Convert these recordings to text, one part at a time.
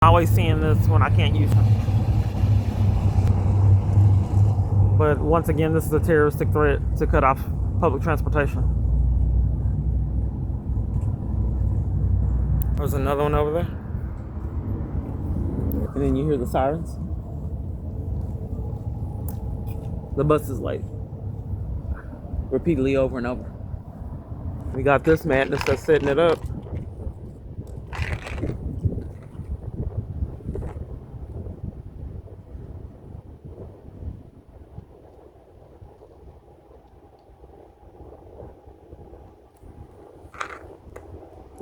Always seeing this when I can't use them. But once again, this is a terroristic threat to cut off public transportation. There's another one over there. And then you hear the sirens. The bus is late. Repeatedly over and over. We got this madness that's setting it up.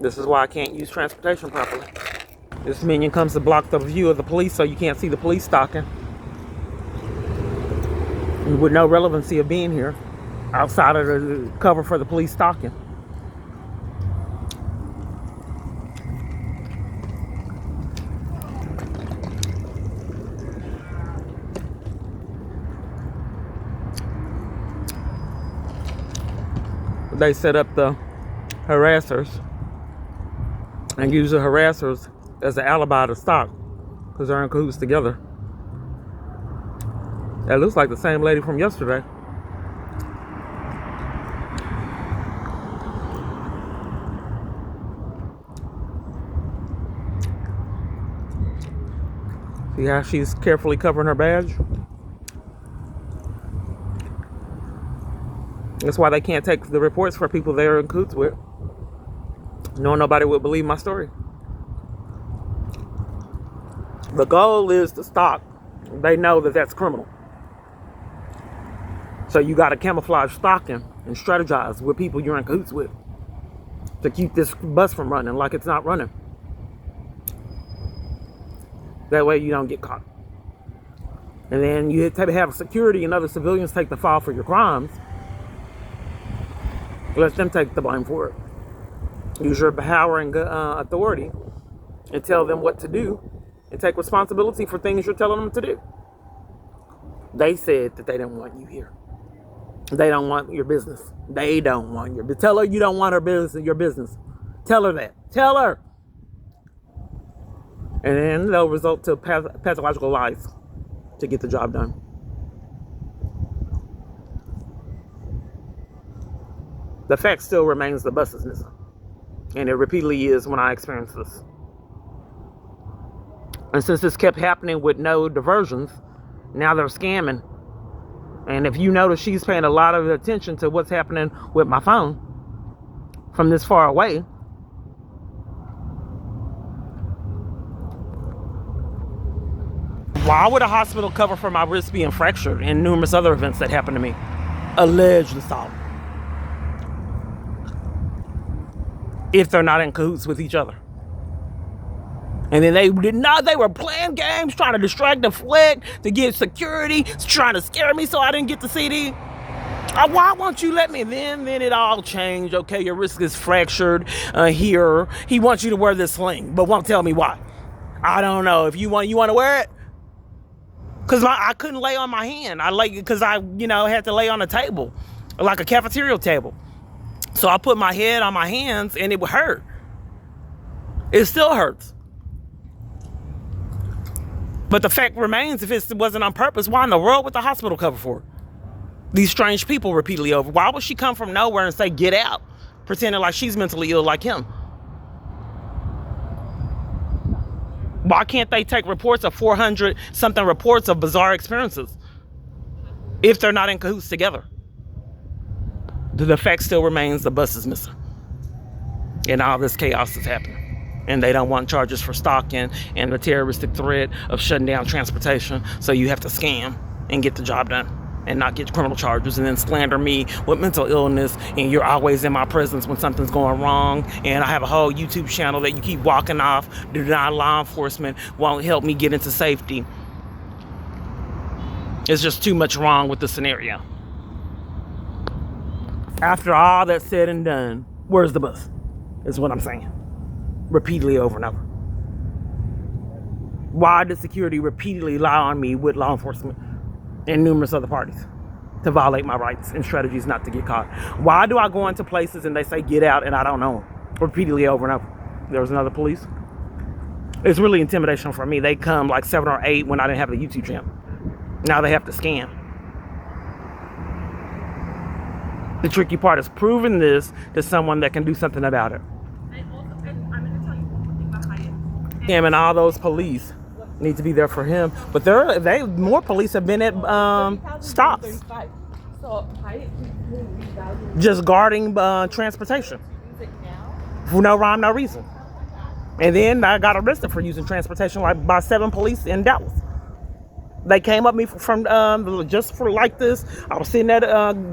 This is why I can't use transportation properly. This minion comes to block the view of the police so you can't see the police stalking. With no relevancy of being here outside of the cover for the police stalking. They set up the harassers and use the harassers as an alibi to stalk because they're in cahoots together. That looks like the same lady from yesterday. See how she's carefully covering her badge? That's why they can't take the reports for people they're in cahoots with. Knowing nobody would believe my story. The goal is to stalk. They know that that's criminal. So you got to camouflage stalking and strategize with people you're in cahoots with to keep this bus from running like it's not running. That way you don't get caught. And then you have security and other civilians take the fall for your crimes. Let them take the blame for it. Use your power and authority and tell them what to do and take responsibility for things you're telling them to do. They said that they didn't want you here. They don't want your business. They don't want your business. Tell her you don't want her business, your business. Tell her that. Tell her. And then they'll result to pathological lies to get the job done. The fact still remains the bus is missing. And it repeatedly is when I experience this. And since this kept happening with no diversions, now they're scamming. And if you notice, she's paying a lot of attention to what's happening with my phone from this far away. Why would a hospital cover for my wrist being fractured and numerous other events that happened to me? Alleged assault. If they're not in cahoots with each other. And then they were playing games, trying to distract, deflect, to get security, trying to scare me so I didn't get the CD. Why won't you let me? Then it all changed. Okay, your wrist is fractured here. He wants you to wear this sling, but won't tell me why. I don't know. If you want to wear it? Because I couldn't lay on my hand. Because I had to lay on a table, like a cafeteria table. So I put my head on my hands and it would hurt. It still hurts. But the fact remains, if it wasn't on purpose, why in the world would the hospital cover for it? These strange people repeatedly over. Why would she come from nowhere and say, get out? Pretending like she's mentally ill like him. Why can't they take reports of 400 something reports of bizarre experiences if they're not in cahoots together? The fact still remains the bus is missing. And all this chaos is happening. And they don't want charges for stalking and the terroristic threat of shutting down transportation. So you have to scam and get the job done and not get criminal charges and then slander me with mental illness and you're always in my presence when something's going wrong. And I have a whole YouTube channel that you keep walking off. Deny law enforcement won't help me get into safety. It's just too much wrong with the scenario. After all that's said and done, where's the bus? Is what I'm saying. Repeatedly over and over. Why does security repeatedly lie on me with law enforcement and numerous other parties to violate my rights and strategies not to get caught? Why do I go into places and they say get out and I don't know them? Repeatedly over and over. There was another police. It's really intimidation for me. They come like 7 or 8 when I didn't have the YouTube channel. Now they have to scan. The tricky part is proving this to someone that can do something about it. And also, and I'm going to tell you one more thing about Hyatt. Him and all those police need to be there for him. But more police have been at stops. So Hyatt Just guarding transportation. For no rhyme, no reason. And then I got arrested for using transportation like by 7 police in Dallas. They came up me from just for like this. I was sitting at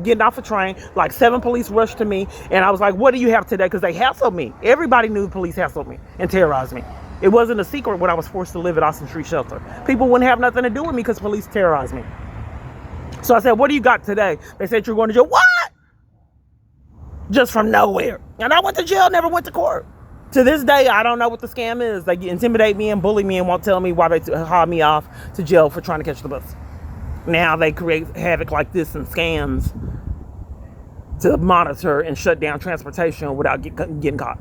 getting off a train. Like 7 police rushed to me, and I was like, "What do you have today?" Because they hassled me. Everybody knew the police hassled me and terrorized me. It wasn't a secret when I was forced to live at Austin Street Shelter. People wouldn't have nothing to do with me because police terrorized me. So I said, "What do you got today?" They said, "You're going to jail." What? Just from nowhere. And I went to jail, never went to court. To this day, I don't know what the scam is. They intimidate me and bully me and won't tell me why they haul me off to jail for trying to catch the bus. Now they create havoc like this and scams to monitor and shut down transportation without getting caught.